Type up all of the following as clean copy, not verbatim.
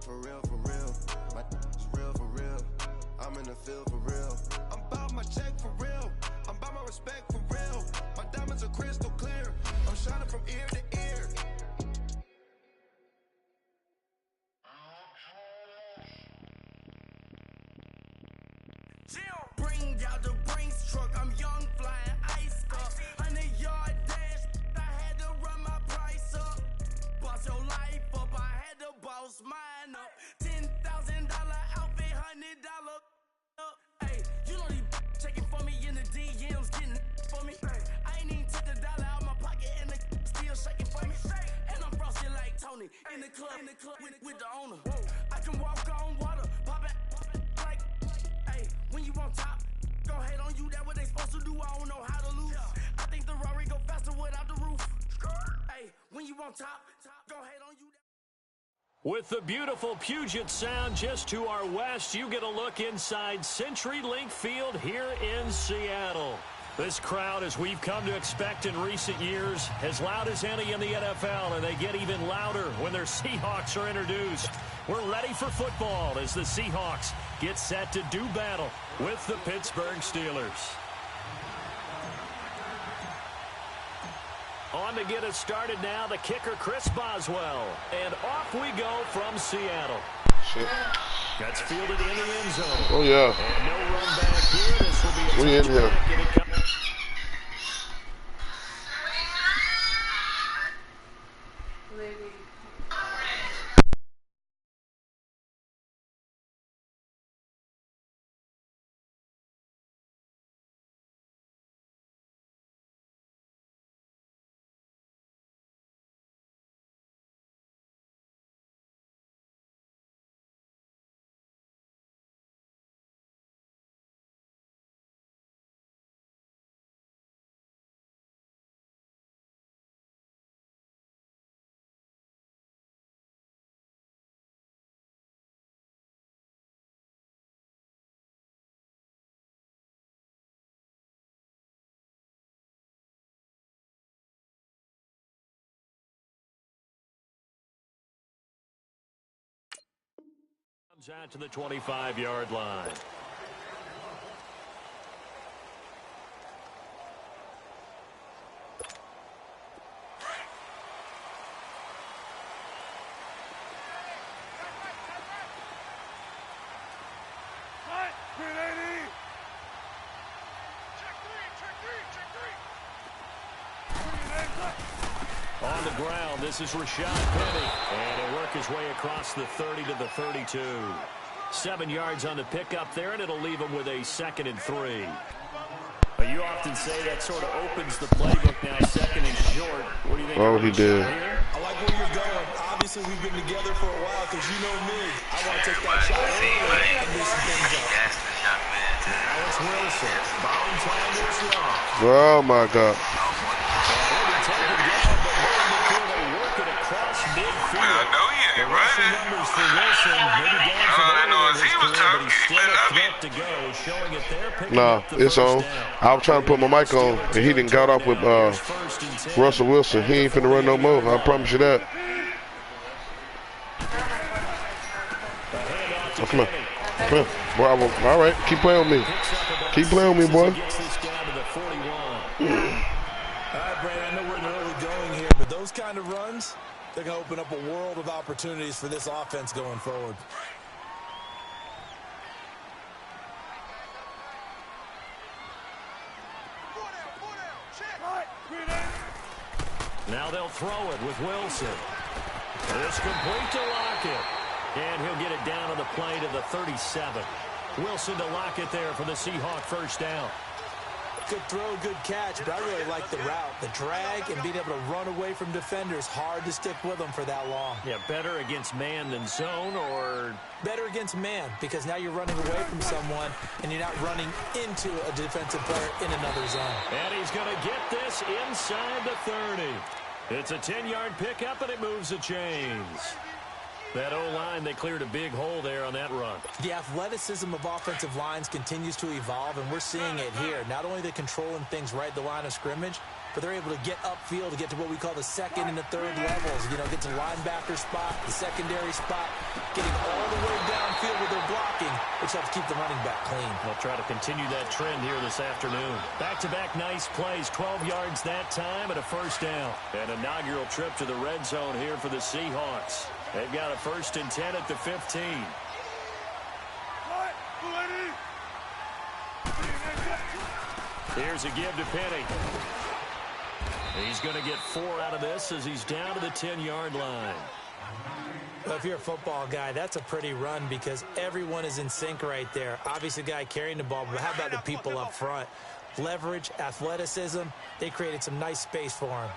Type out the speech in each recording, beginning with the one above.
For real, for real. My is real, for real. I'm in the field, for real. I'm about my check, for real. I'm about my respect, for real. My diamonds are crystal clear. I'm shining from ear to ear. Bring out the Brinks truck, I'm young, flying ice up. 100-yard dash, I had to run my price up. Boss your life up, I had to boss mine up. $10,000 outfit, $100 up. Hey, you know these checking for me in the DMs, getting for me. I ain't even took the dollar out my pocket and the still shaking for me. And I'm frosty like Tony in the club with the owner. I can walk on water, pop it like. Hey, when you on top, go hate on you, that what they supposed to do, I don't know how to lose. I think the Rari go faster without the roof. Hey, when you on top, go hate on you. With the beautiful Puget Sound just to our west, you get a look inside CenturyLink Field here in Seattle. This crowd, as we've come to expect in recent years, as loud as any in the NFL, and they get even louder when their Seahawks are introduced. We're ready for football as the Seahawks get set to do battle with the Pittsburgh Steelers. On to get us started now, the kicker, Chris Boswell. And off we go from Seattle. Shit. That's fielded in the end zone. Oh, yeah. And no run back here. This will be a touchback. Out to the 25-yard line. On the ground, this is Rashad Penny, and he'll work his way across the 30 to the 32. 7 yards on the pickup there, and it'll leave him with a 2nd and 3. But you often say that sort of opens the playbook now, 2nd and short. What do you think? Oh, he did. I like where you're going. Obviously, we've been together for a while because you know me. I want to take that shot early and do some things up. Now it's Wilson. Bowing time to his left. Oh, my God. I know he ain't right. All I know is he was targeting. Nah, it's on. I was trying to put my mic on, and he didn't got off with Russell Wilson. He ain't finna run no more. I promise you that. Oh, come on. Come on. Boy, all right, keep playing with me. Keep playing with me, boy. All right, Brandon, I know we're in the early going here, but those kind of runs, they're going to open up a world of opportunities for this offense going forward. Now they'll throw it with Wilson. It's complete to Lockett. And he'll get it down on the play to the 37. Wilson to Lockett there for the Seahawk first down. Good throw, good catch, but I really like the route. The drag and being able to run away from defenders, hard to stick with them for that long. Yeah, better against man than zone, or? Better against man, because now you're running away from someone and you're not running into a defensive player in another zone. And he's going to get this inside the 30. It's a 10-yard pickup, and it moves the chains. That O-line, they cleared a big hole there on that run. The athleticism of offensive lines continues to evolve, and we're seeing it here. Not only are they controlling things right at the line of scrimmage, but they're able to get upfield to get to what we call the second and the third levels. You know, get to linebacker spot, the secondary spot, getting all the way downfield with their blocking, which helps keep the running back clean. They'll try to continue that trend here this afternoon. Back-to-back nice plays, 12 yards that time and a first down. An inaugural trip to the red zone here for the Seahawks. They've got a 1st and 10 at the 15. Here's a give to Penny. He's going to get 4 out of this as he's down to the 10-yard line. Well, if you're a football guy, that's a pretty run because everyone is in sync right there. Obviously, the guy carrying the ball, but how about the people up front? Leverage, athleticism, they created some nice space for him.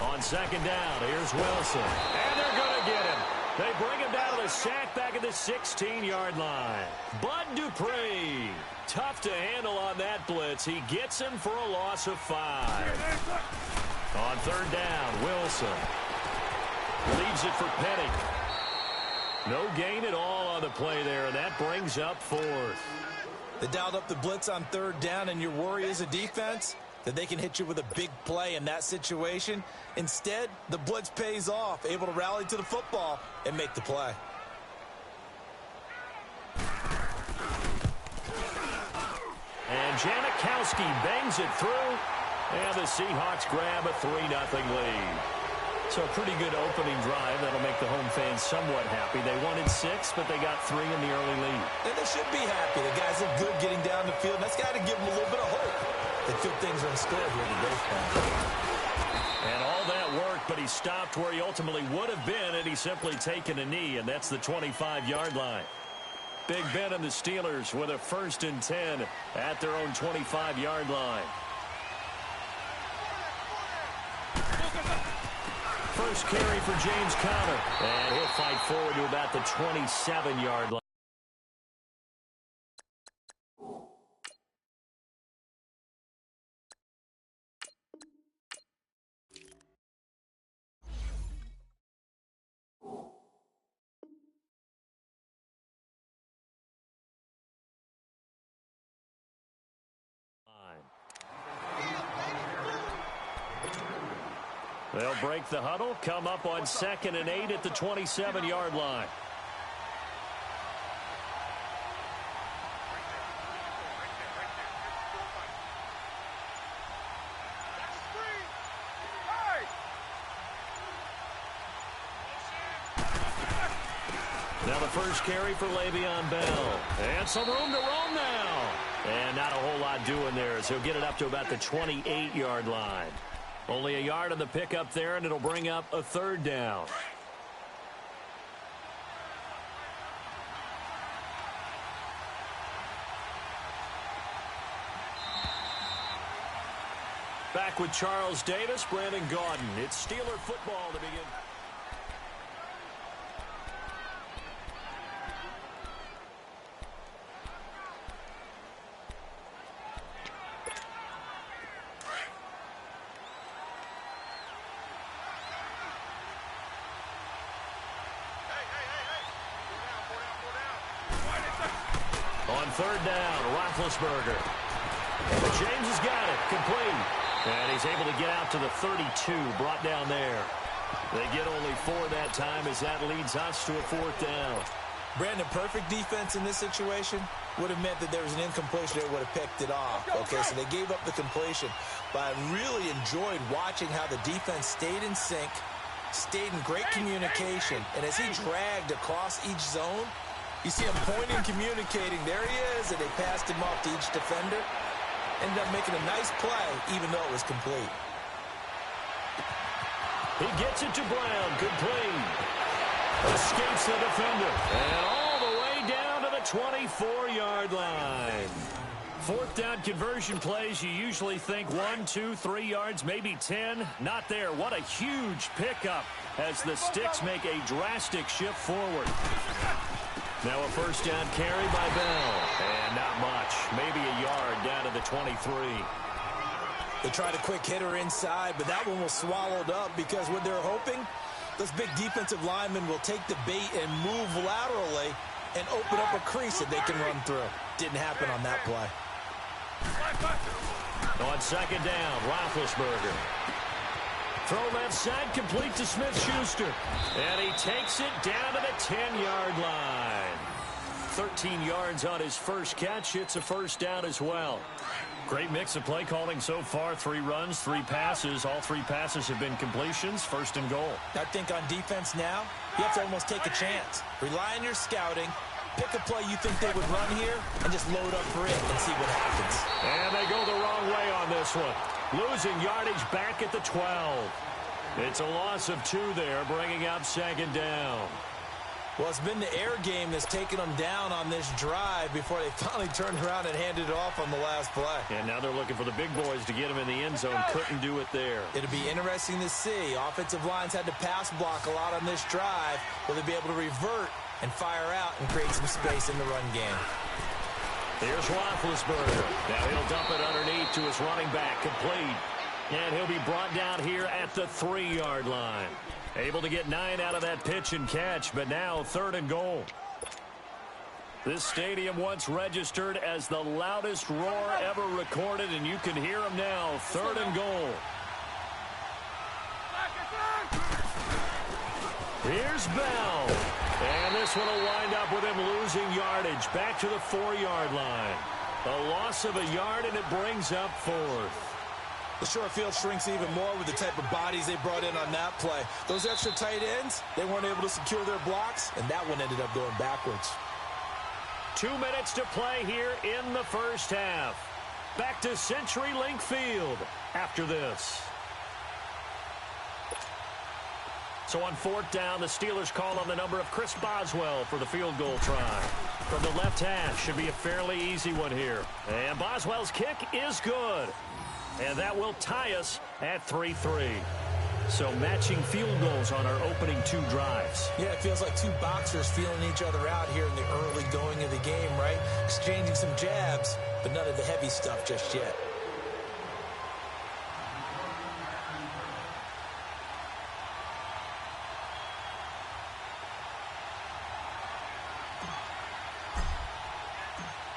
On 2nd down, here's Wilson. And they're going to get him. They bring him down to the sack back at the 16-yard line. Bud Dupree, tough to handle on that blitz. He gets him for a loss of 5. On 3rd down, Wilson leaves it for Penny. No gain at all on the play there, and that brings up 4th. They dialed up the blitz on 3rd down, and your worry as a defense that they can hit you with a big play in that situation. Instead, the blitz pays off, able to rally to the football and make the play. And Janikowski bangs it through, and the Seahawks grab a 3-0 lead. So a pretty good opening drive. That'll make the home fans somewhat happy. They wanted 6, but they got 3 in the early lead. And they should be happy. The guys look good getting down the field. That's got to give them a little bit of hope that good things are in store here today. And all that worked, but he stopped where he ultimately would have been had he simply taken a knee, and that's the 25-yard line. Big Ben and the Steelers with a 1st and 10 at their own 25-yard line. First carry for James Conner, and he'll fight forward to about the 27-yard line. They'll break the huddle, come up on 2nd and 8 at the 27-yard line. Now the first carry for Le'Veon Bell. And some room to roam now. And not a whole lot doing there, so he'll get it up to about the 28-yard line. Only a yard on the pickup there, and it'll bring up a 3rd down. Back with Charles Davis, Brandon Gaudin. It's Steeler football to begin. On 3rd down, Roethlisberger. James has got it, complete. And he's able to get out to the 32, brought down there. They get only 4 that time as that leads us to a 4th down. Brandon, perfect defense in this situation would have meant that there was an incompletion that would have picked it off. Okay, so they gave up the completion. But I really enjoyed watching how the defense stayed in sync, stayed in great communication. And as he dragged across each zone, you see him pointing, communicating. There he is, and they passed him off to each defender. Ended up making a nice play, even though it was complete. He gets it to Brown, complete. Escapes the defender. And all the way down to the 24-yard line. 4th down conversion plays, you usually think 1, 2, 3 yards, maybe 10. Not there. What a huge pickup as the Sticks make a drastic shift forward. Now a 1st down carry by Bell. And not much. Maybe a yard down to the 23. They tried a quick hitter inside, but that one was swallowed up because what they're hoping, those big defensive linemen will take the bait and move laterally and open up a crease that they can run through. Didn't happen on that play. On second down, Roethlisberger. Throw left side, complete to Smith-Schuster. And he takes it down to the 10-yard line. 13 yards on his first catch. It's a first down as well. Great mix of play calling so far. 3 runs, 3 passes. All 3 passes have been completions. First and goal. I think on defense now, you have to almost take a chance. Rely on your scouting. Pick a play you think they would run here and just load up for it and see what happens. And they go the wrong way on this one. Losing yardage back at the 12. It's a loss of 2 there, bringing up second down. Well, it's been the air game that's taken them down on this drive before they finally turned around and handed it off on the last play. And now they're looking for the big boys to get them in the end zone. Couldn't do it there. It'll be interesting to see. Offensive lines had to pass block a lot on this drive. Will they be able to revert and fire out and create some space in the run game? Here's Roethlisberger. Now he'll dump it underneath to his running back. Complete. And he'll be brought down here at the 3-yard line. Able to get 9 out of that pitch and catch, but now 3rd and goal. This stadium once registered as the loudest roar ever recorded, and you can hear them now. 3rd and goal. Here's Bell. And this one will wind up with him losing yardage back to the 4-yard line. A loss of a yard, and it brings up 4th. The short field shrinks even more with the type of bodies they brought in on that play. Those extra tight ends, they weren't able to secure their blocks, and that one ended up going backwards. 2 minutes to play here in the first half. Back to CenturyLink Field after this. So on 4th down, the Steelers call on the number of Chris Boswell for the field goal try. From the left hash, should be a fairly easy one here. And Boswell's kick is good. And that will tie us at 3-3. So matching field goals on our opening 2 drives. Yeah, it feels like 2 boxers feeling each other out here in the early going of the game, right? Exchanging some jabs, but none of the heavy stuff just yet.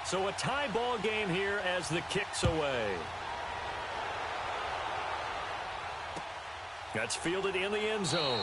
So a tie ball game here as the kick's away. That's fielded in the end zone.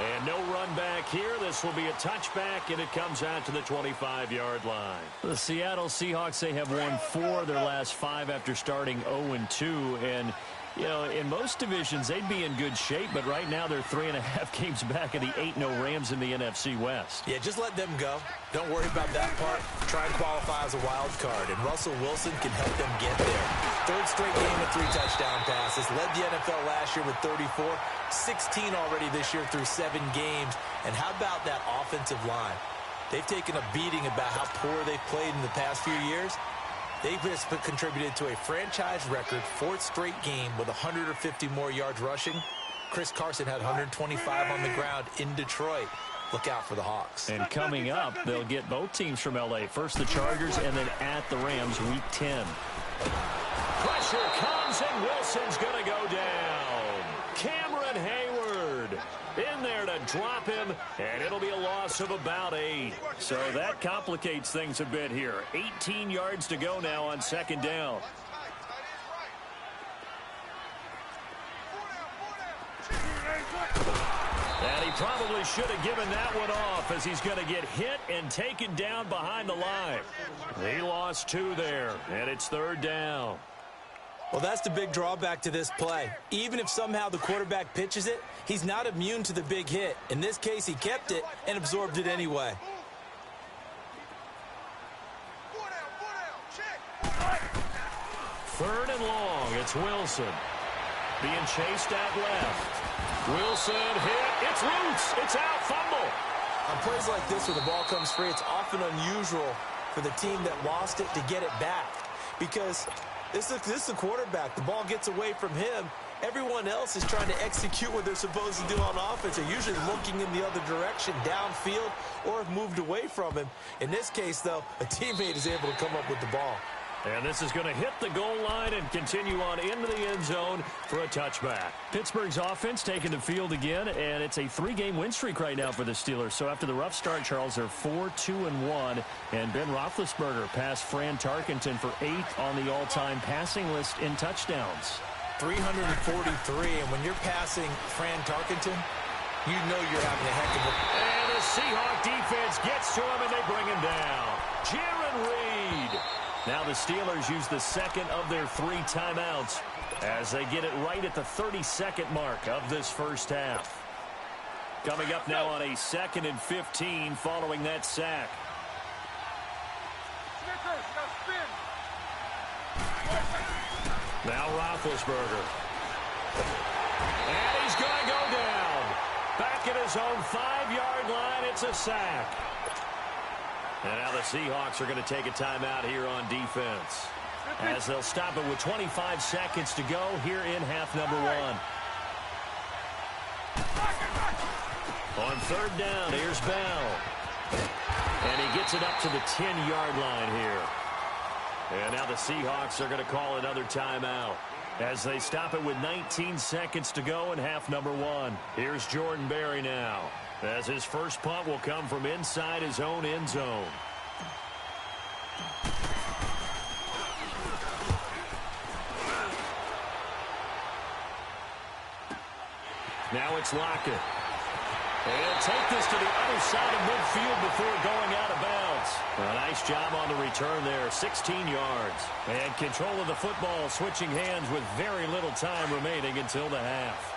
And no run back here. This will be a touchback, and it comes out to the 25-yard line. The Seattle Seahawks, they have won 4 of their last 5 after starting 0-2. And, you know, in most divisions, they'd be in good shape. But right now, they're 3.5 games back of the 8-0 Rams in the NFC West. Yeah, just let them go. Don't worry about that part. Try and qualify as a wild card. And Russell Wilson can help them get there. 3rd straight game with 3 touchdown passes. Led the NFL last year with 34. 16 already this year through 7 games. And how about that offensive line? They've taken a beating about how poor they've played in the past few years. They've just contributed to a franchise record 4th straight game with 150 more yards rushing. Chris Carson had 125 on the ground in Detroit. Look out for the Hawks. And coming up, they'll get both teams from L.A. First the Chargers and then at the Rams Week 10. Pressure comes and Wilson's going to go down. Cameron Hayward in there to drop him, and it'll be a loss of about 8. So that complicates things a bit here. 18 yards to go now on 2nd down. And he probably should have given that one off as he's going to get hit and taken down behind the line. He lost 2 there, and it's 3rd down. Well, that's the big drawback to this play. Even if somehow the quarterback pitches it, he's not immune to the big hit. In this case, he kept it and absorbed it anyway. 3rd and long. It's Wilson being chased out left. Wilson hit. It's loose. It's out. Fumble. On plays like this where the ball comes free, it's often unusual for the team that lost it to get it back. Because this is the quarterback. The ball gets away from him. Everyone else is trying to execute what they're supposed to do on offense. They're usually looking in the other direction, downfield, or have moved away from him. In this case, though, a teammate is able to come up with the ball. And this is going to hit the goal line and continue on into the end zone for a touchback. Pittsburgh's offense taking the field again, and it's a 3-game win streak right now for the Steelers. So after the rough start, Charles, they're 4-2-1. And Ben Roethlisberger passed Fran Tarkenton for 8th on the all-time passing list in touchdowns. 343, and when you're passing Fran Tarkenton, you know you're having a heck of a... And the Seahawk defense gets to him, and they bring him down. Jaron Reed. Now the Steelers use the second of their 3 timeouts as they get it right at the 32nd mark of this first half. Coming up now on a 2nd and 15 following that sack. Now Roethlisberger. And he's going to go down. Back at his own 5-yard line, it's a sack. And now the Seahawks are going to take a timeout here on defense, as they'll stop it with 25 seconds to go here in half number 1. On 3rd down, here's Bell. And he gets it up to the 10-yard line here. And now the Seahawks are going to call another timeout as they stop it with 19 seconds to go in half number 1. Here's Jordan Berry now, as his first punt will come from inside his own end zone. Now it's Lockett. And he'll take this to the other side of midfield before going out of bounds. A nice job on the return there, 16 yards. And control of the football, switching hands with very little time remaining until the half.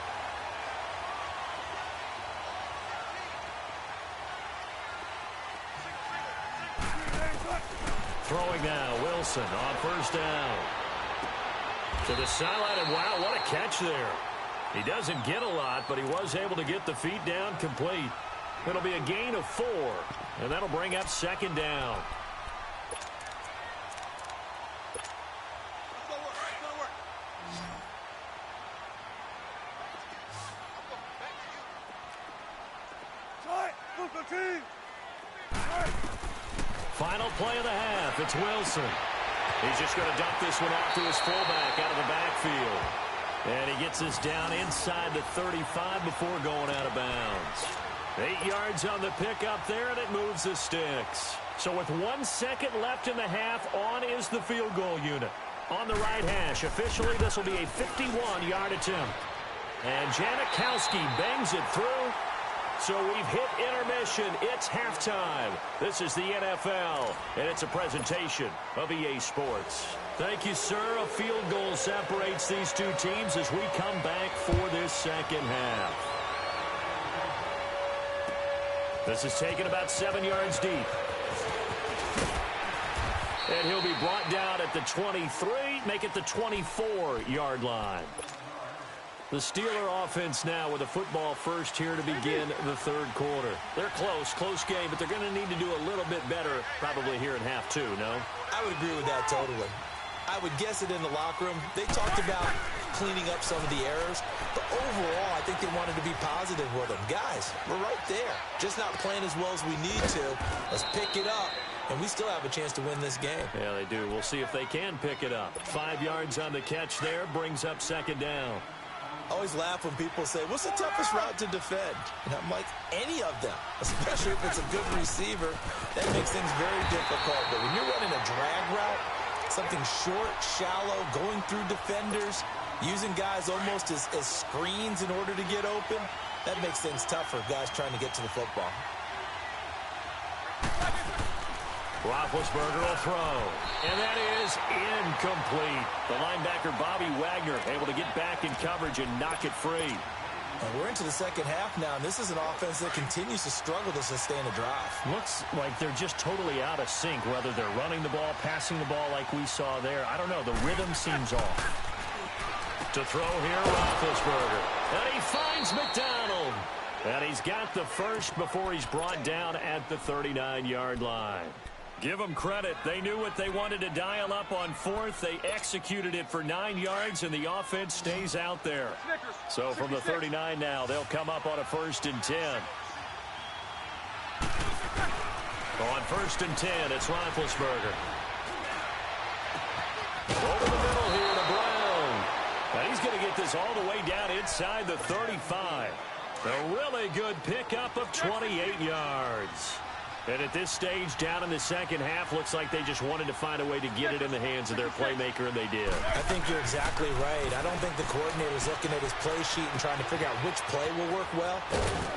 Throwing now, Wilson on 1st down. To the sideline, and wow, what a catch there. He doesn't get a lot, but he was able to get the feet down complete. It'll be a gain of 4, and that'll bring up 2nd down. Final play of the half, it's Wilson. He's just going to dump this one off to his fullback out of the backfield. And he gets this down inside the 35 before going out of bounds. 8 yards on the pickup there, and it moves the sticks. So with 1 second left in the half, on is the field goal unit. On the right hash, officially this will be a 51-yard attempt. And Janikowski bangs it through. So we've hit intermission. It's halftime. This is the NFL, and it's a presentation of EA Sports. Thank you, sir. A field goal separates these two teams as we come back for this second half. This is taken about 7 yards deep. And he'll be brought down at the 23, make it the 24-yard line. The Steeler offense now with a football first here to begin the 3rd quarter. They're close game, but they're going to need to do a little bit better probably here in half 2, no? I would agree with that totally. I would guess it in the locker room. They talked about cleaning up some of the errors, but overall, I think they wanted to be positive with them. Guys, we're right there. Just not playing as well as we need to. Let's pick it up, and we still have a chance to win this game. Yeah, they do. We'll see if they can pick it up. 5 yards on the catch there, brings up 2nd down. I always laugh when people say, what's the toughest route to defend? And I'm like, any of them, especially if it's a good receiver. That makes things very difficult. But when you're running a drag route, something short, shallow, going through defenders, using guys almost as screens in order to get open, that makes things tough for guys trying to get to the football. Roethlisberger will throw, and that is incomplete. The linebacker, Bobby Wagner, able to get back in coverage and knock it free. And we're into the second half now, and this is an offense that continues to struggle to sustain a drive. Looks like they're just totally out of sync, whether they're running the ball, passing the ball like we saw there. I don't know. The rhythm seems off. To throw here, Roethlisberger. And he finds McDonald. And he's got the first before he's brought down at the 39-yard line. Give them credit. They knew what they wanted to dial up on 4th. They executed it for 9 yards, and the offense stays out there. So from the 39 now, they'll come up on a 1st and 10. On 1st and 10, it's Roethlisberger. Over the middle here to Brown. And he's going to get this all the way down inside the 35. A really good pickup of 28 yards. And at this stage, down in the second half, looks like they just wanted to find a way to get it in the hands of their playmaker, and they did. I think you're exactly right. I don't think the coordinator's looking at his play sheet and trying to figure out which play will work well.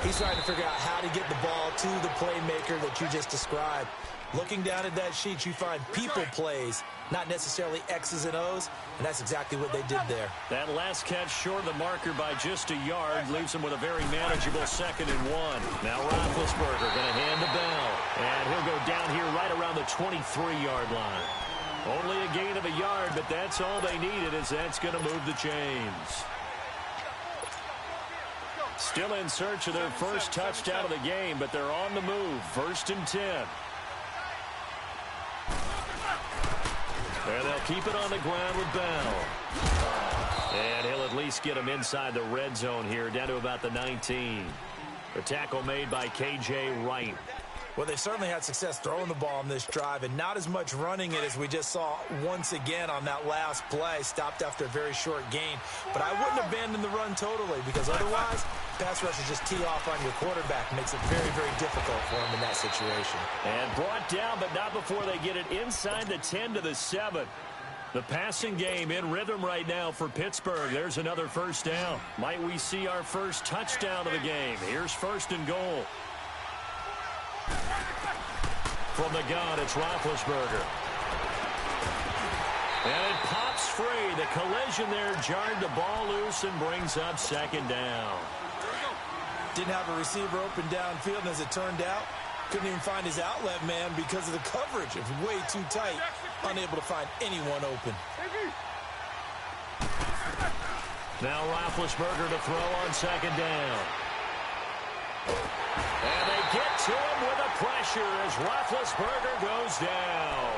He's trying to figure out how to get the ball to the playmaker that you just described. Looking down at that sheet, you find people plays, not necessarily X's and O's, and that's exactly what they did there. That last catch short of the marker by just a yard leaves him with a very manageable 2nd and 1. Now Roethlisberger going to hand the bell, and he'll go down here right around the 23-yard line. Only a gain of a yard, but that's all they needed, as that's going to move the chains. Still in search of their first touchdown of the game, but they're on the move. 1st and 10. And they'll keep it on the ground with Bell. And he'll at least get him inside the red zone here, down to about the 19. The tackle made by K.J. Wright. Well, they certainly had success throwing the ball on this drive, and not as much running it as we just saw once again on that last play. Stopped after a very short gain. But I wouldn't abandon the run totally, because otherwise, pass rushers just tee off on your quarterback. Makes it very, very difficult for him in that situation. And brought down, but not before they get it inside the 10 to the 7. The passing game in rhythm right now for Pittsburgh. There's another first down. Might we see our first touchdown of the game? Here's 1st and goal. From the gun, it's Roethlisberger. And it pops free. The collision there jarred the ball loose and brings up 2nd down. Didn't have a receiver open downfield, and as it turned out, couldn't even find his outlet man because of the coverage. It was way too tight. Unable to find anyone open. Now Roethlisberger to throw on 2nd down. And they get to him with a pressure as Roethlisberger goes down.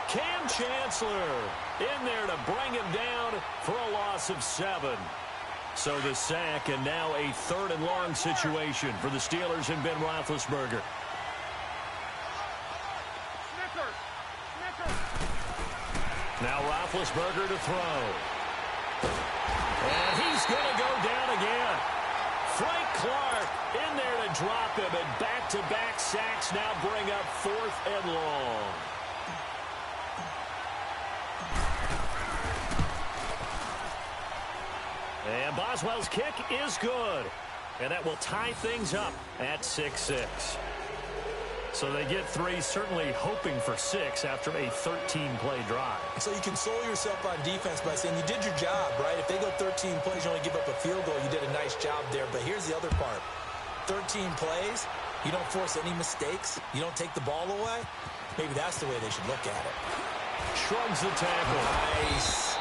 Cam Chancellor in there to bring him down for a loss of 7. So the sack, and now a 3rd and long situation for the Steelers and Ben Roethlisberger. Now Roethlisberger to throw. And he's going to go down again. Frank Clark in there to drop him, and back-to-back sacks now bring up 4th and long. And Boswell's kick is good. And that will tie things up at 6-6. So they get 3, certainly hoping for 6 after a 13-play drive. So you console yourself on defense by saying you did your job, right? If they go 13 plays, you only give up a field goal, you did a nice job there. But here's the other part. 13 plays, you don't force any mistakes, you don't take the ball away. Maybe that's the way they should look at it. Shrugs the tackle. Nice.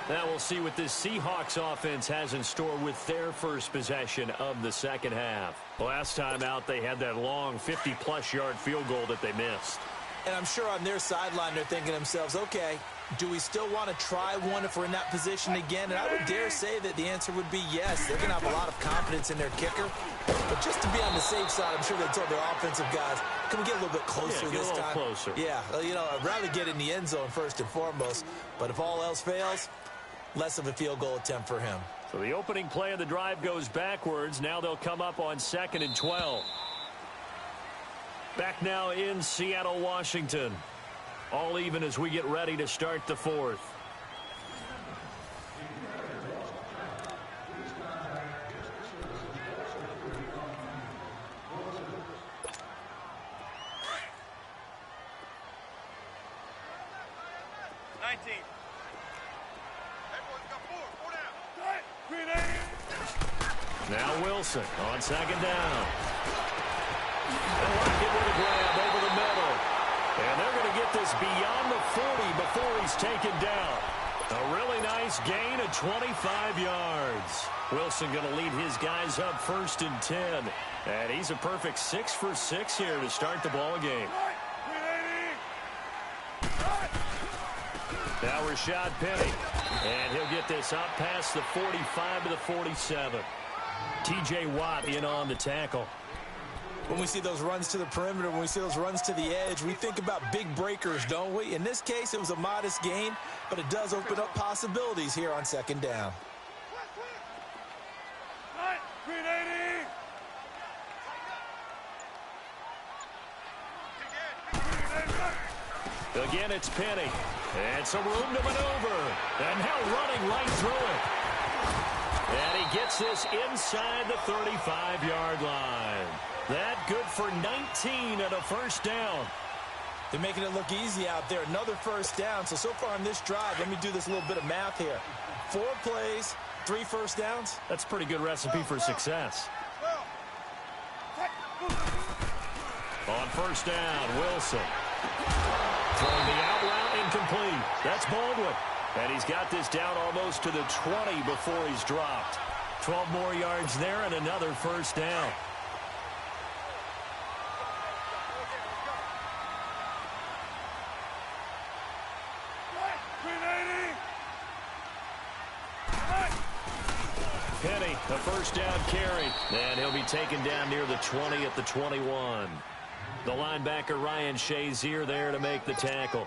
Now we'll see what this Seahawks offense has in store with their first possession of the second half. Last time out, they had that long 50-plus yard field goal that they missed. And I'm sure on their sideline, they're thinking to themselves, okay, do we still want to try one if we're in that position again? And I would dare say that the answer would be yes. They're going to have a lot of confidence in their kicker. But just to be on the safe side, I'm sure they told their offensive guys, can we get a little bit closer this time? Closer. Yeah, you know, I'd rather get in the end zone first and foremost. But if all else fails, less of a field goal attempt for him. So the opening play of the drive goes backwards. Now they'll come up on 2nd and 12. Back now in Seattle, Washington. All even as we get ready to start the 4th. Now Wilson on 2nd down. And Lockett with a grab over the middle. And they're going to get this beyond the 40 before he's taken down. A really nice gain of 25 yards. Wilson going to lead his guys up 1st and 10. And he's a perfect 6 for 6 here to start the ball game. Now Rashad Penny. And he'll get this up past the 45 to the 47. T.J. Watt in on the tackle. When we see those runs to the perimeter, when we see those runs to the edge, we think about big breakers, don't we? In this case, it was a modest gain, but it does open up possibilities here on second down. Again, it's Penny. And some room to maneuver. And now running right through it. And he gets this inside the 35-yard line. That good for 19 and a first down. They're making it look easy out there. Another first down. So far on this drive, let me do this little bit of math here. 4 plays, 3 first downs. That's a pretty good recipe for success. On first down, Wilson. Throwing the out route incomplete. That's Baldwin. And he's got this down almost to the 20 before he's dropped. 12 more yards there and another first down. Penny, a first down carry. And he'll be taken down near the 20 at the 21. The linebacker, Ryan Shazier, there to make the tackle.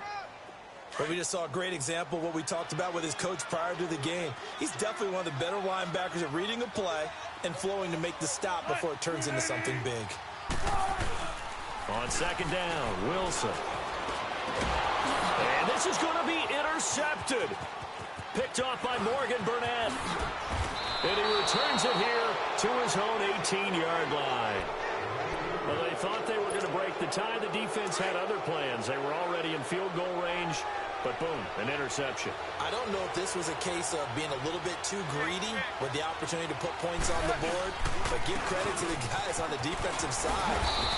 But we just saw a great example of what we talked about with his coach prior to the game. He's definitely one of the better linebackers at reading a play and flowing to make the stop before it turns into something big. On second down, Wilson. And this is going to be intercepted. Picked off by Morgan Burnett. And he returns it here to his own 18-yard line. Well, they thought they were going to break the tie. The defense had other plans. They were already in field goal range, but boom, an interception. I don't know if this was a case of being a little bit too greedy with the opportunity to put points on the board, but give credit to the guys on the defensive side.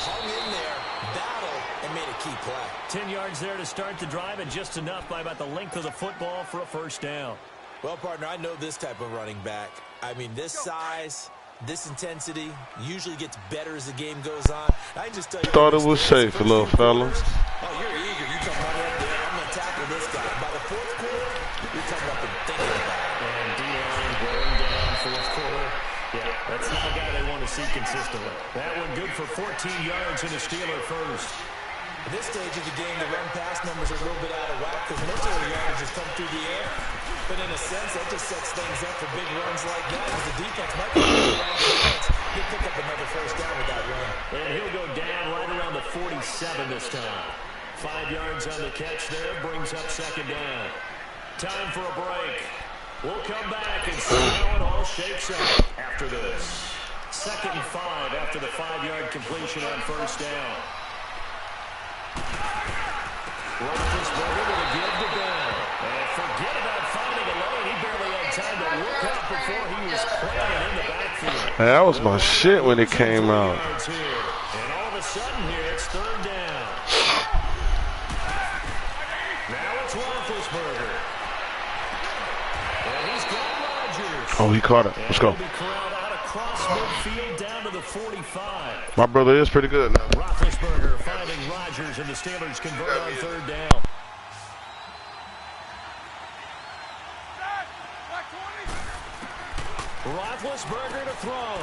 Hung in there, battled, and made a key play. 10 yards there to start the drive, and just enough by about the length of the football for a first down. Well, partner, I know this type of running back. I mean, this size, this intensity usually gets better as the game goes on. I just tell you, thought it was safe, little fella. Oh, you're eager. You come right up there. I'm going to tackle this guy. By the fourth quarter, you're talking about them thinking about it. And D-line going down fourth quarter. Yeah, that's not a guy they want to see consistently. That one good for 14 yards and a Steeler first. At this stage of the game, the run-pass numbers are a little bit out of whack because most of the yardage has come through the air. But in a sense, that just sets things up for big runs like that because the defense might be able to he'll pick up another first down with that run. And he'll go down right around the 47 this time. 5 yards on the catch there, brings up second down. Time for a break. We'll come back and see how it all shakes out after this. 2nd and 5 after the 5-yard completion on first down. Roethlisberger with a give to Bell. And forget about finding a lane. He barely had time to look up before he was crying in the backfield. That was my shit when it came out. And all of a sudden here, it's third down. Now it's Roethlisberger. And he's got Rodgers. Oh, he caught it. Let's go. Across midfield down to the 45. My brother is pretty good now. Roethlisberger finding Rodgers, and the Steelers convert on third down. Roethlisberger to throw.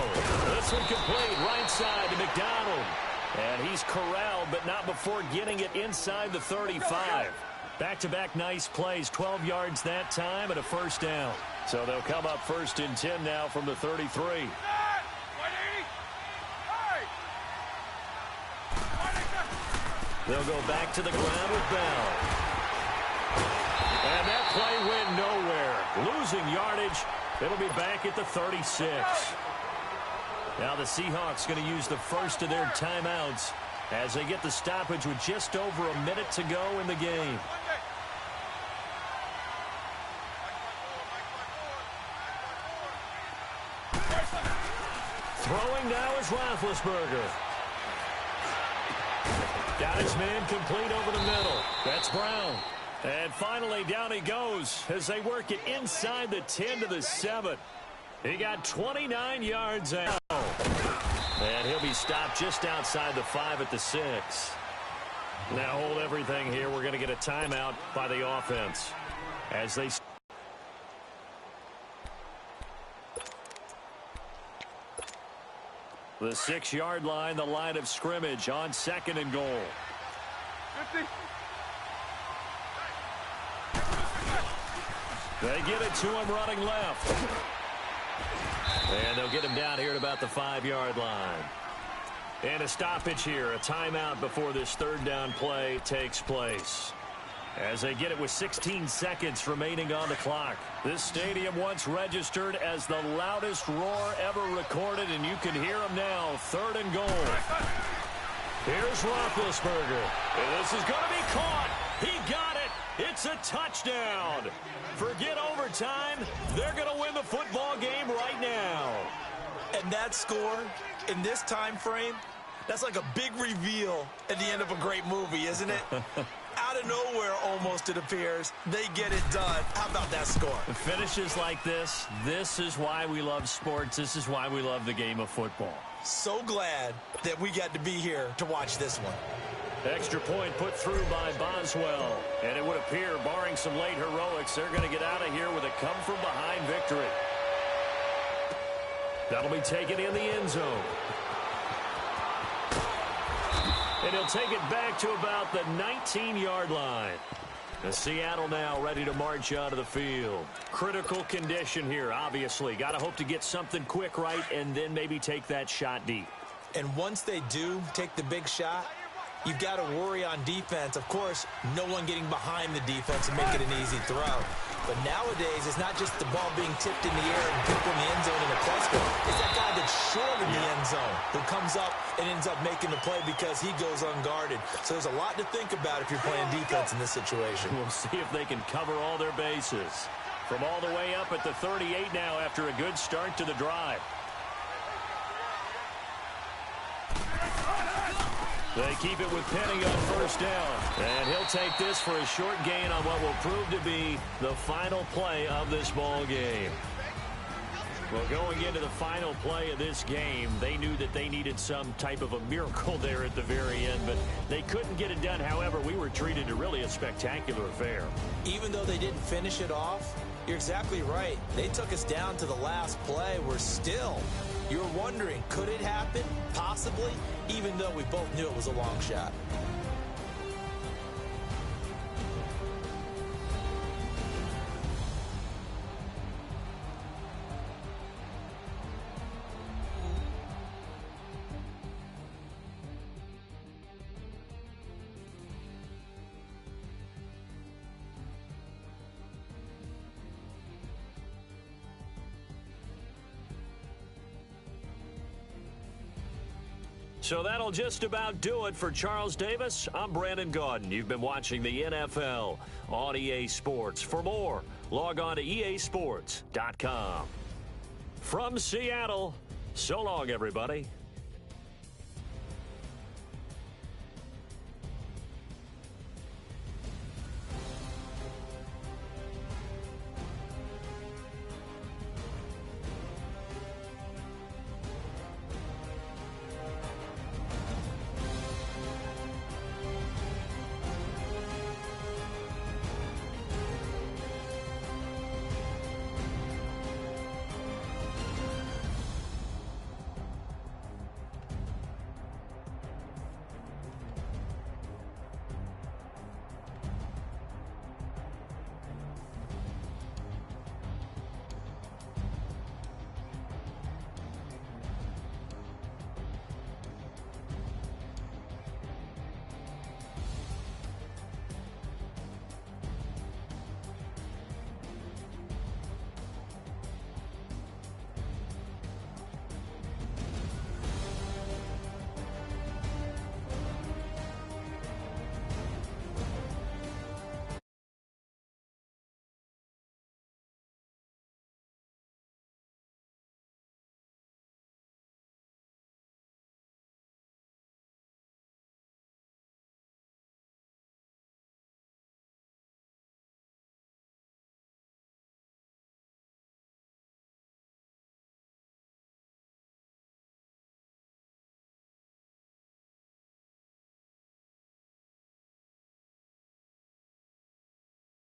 This one complete right side to McDonald. And he's corralled, but not before getting it inside the 35. Back-to-back nice plays, 12 yards that time and a first down. So they'll come up 1st and 10 now from the 33. They'll go back to the ground with Bell. And that play went nowhere. Losing yardage. It'll be back at the 36. Now the Seahawks going to use the first of their timeouts as they get the stoppage with just over a minute to go in the game. Throwing now is Roethlisberger. Got his man complete over the middle. That's Brown. And finally, down he goes as they work it inside the 10 to the 7. He got 29 yards out. And he'll be stopped just outside the 5 at the 6. Now hold everything here. We're going to get a timeout by the offense as they... The 6-yard line, the line of scrimmage on 2nd and goal. 50. They get it to him running left. And they'll get him down here at about the 5-yard line. And a stoppage here, a timeout before this 3rd down play takes place. As they get it with 16 seconds remaining on the clock. This stadium once registered as the loudest roar ever recorded, and you can hear him now. 3rd and goal. Here's Roethlisberger. And this is going to be caught. He got it. It's a touchdown. Forget overtime. They're going to win the football game right now. And that score in this time frame, that's like a big reveal at the end of a great movie, isn't it? Out of nowhere, almost, it appears, they get it done. How about that score? Finishes like this is why we love sports. This is why we love the game of football. So glad that we got to be here to watch this one. Extra point put through by Boswell. And it would appear, barring some late heroics, they're going to get out of here with a come-from-behind victory. That'll be taken in the end zone. And he'll take it back to about the 19-yard line. The Seattle now ready to march out of the field. Critical condition here, obviously. Got to hope to get something quick right and then maybe take that shot deep. And once they do take the big shot, you've got to worry on defense. Of course, no one getting behind the defense and make it an easy throw. But nowadays, it's not just the ball being tipped in the air and people in the end zone in a cluster. It's that guy that's short in the end zone who comes up and ends up making the play because he goes unguarded. So there's a lot to think about if you're playing defense in this situation. We'll see if they can cover all their bases. From all the way up at the 38 now after a good start to the drive. They keep it with Penny on 1st down. And he'll take this for a short gain on what will prove to be the final play of this ball game. Well, going into the final play of this game, they knew that they needed some type of a miracle there at the very end, but they couldn't get it done. However, we were treated to really a spectacular affair. Even though they didn't finish it off, you're exactly right. They took us down to the last play. We're still... You're wondering, could it happen? Possibly, even though we both knew it was a long shot. So that'll just about do it for Charles Davis. I'm Brandon Gaudin. You've been watching the NFL on EA Sports. For more, log on to easports.com. From Seattle, so long, everybody.